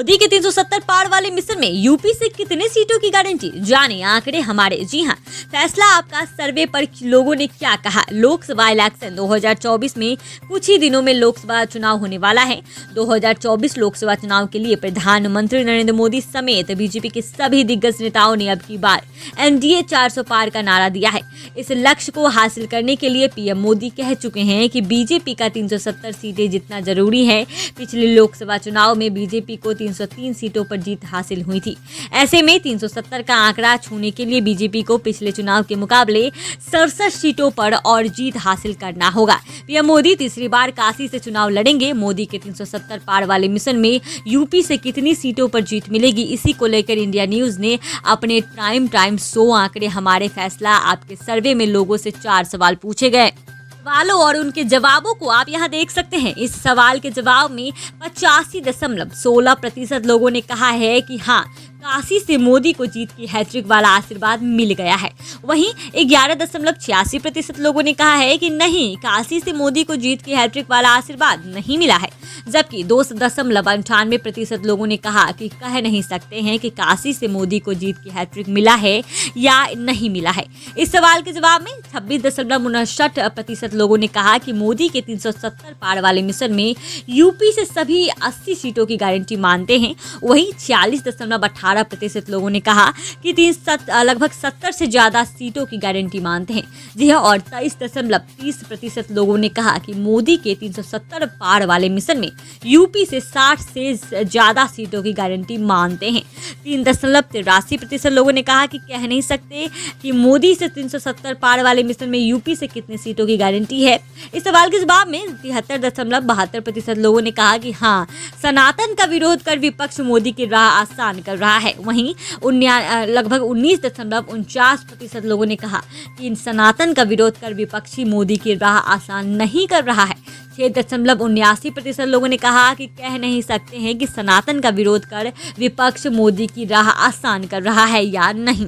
मोदी के 370 पार वाले मिशन में यूपी से कितने सीटों की गारंटी, जाने आंकड़े हमारे। जी हां, फैसला आपका सर्वे पर लोगों ने क्या कहा। लोकसभा इलेक्शन 2024 में कुछ ही दिनों में लोकसभा चुनाव होने वाला है। 2024 लोकसभा चुनाव के लिए प्रधानमंत्री नरेंद्र मोदी समेत बीजेपी के सभी दिग्गज नेताओं ने अब की बार एनडीए 400 पार का नारा दिया है। इस लक्ष्य को हासिल करने के लिए पीएम मोदी कह चुके हैं कि बीजेपी का 370 सीटें जितना जरूरी है। पिछले लोकसभा चुनाव में बीजेपी को 303 सीटों पर जीत हासिल हुई थी। ऐसे में 370 का आंकड़ा छूने के लिए बीजेपी को पिछले चुनाव के मुकाबले 67 सीटों पर और जीत हासिल करना होगा। पीएम मोदी तीसरी बार काशी से चुनाव लड़ेंगे। मोदी के 370 पार वाले मिशन में यूपी से कितनी सीटों पर जीत मिलेगी, इसी को लेकर इंडिया न्यूज ने अपने प्राइम टाइम शो आंकड़े हमारे फैसला आपके सर्वे में लोगों से 4 सवाल पूछे गए। सवालों और उनके जवाबों को आप यहाँ देख सकते हैं। इस सवाल के जवाब में 85.16% लोगों ने कहा है कि हाँ, काशी से मोदी को जीत की हैट्रिक वाला आशीर्वाद मिल गया है। वहीं 11.86% लोगों ने कहा है कि नहीं, काशी से मोदी को जीत की हैट्रिक वाला आशीर्वाद नहीं मिला है। जबकि 2.98% लोगों ने कहा कि कह नहीं सकते हैं कि काशी से मोदी को जीत की हैट्रिक मिला है या नहीं मिला है। इस सवाल के जवाब में 26.59% लोगों ने कहा कि मोदी के 370 पार वाले मिशन में यूपी से सभी 80 सीटों की गारंटी मानते हैं। वहीं 46.18% लोगों ने कहा कि लगभग 70 से ज्यादा सीटों की गारंटी मानते हैं। जी हाँ, और 23.30% लोगों ने कहा कि मोदी के 370 पार वाले मिशन में यूपी से 60 से ज्यादा सीटों की गारंटी मानते हैं। 3.83% लोगों ने कहा कि कह नहीं सकते कि मोदी से 370 पार वाले मिशन में यूपी से कितनी सीटों की गारंटी है। इस सवाल के जवाब में 73.72% लोगों ने कहा कि हाँ, सनातन का विरोध कर विपक्ष मोदी की राह आसान कर रहा है। वहीं लगभग 19.49% लोगों ने कहा कि सनातन का विरोध कर विपक्षी मोदी की राह आसान नहीं कर रहा है। 6.79% लोगों ने कहा कि कह नहीं सकते हैं कि सनातन का विरोध कर विपक्ष मोदी की राह आसान कर रहा है या नहीं।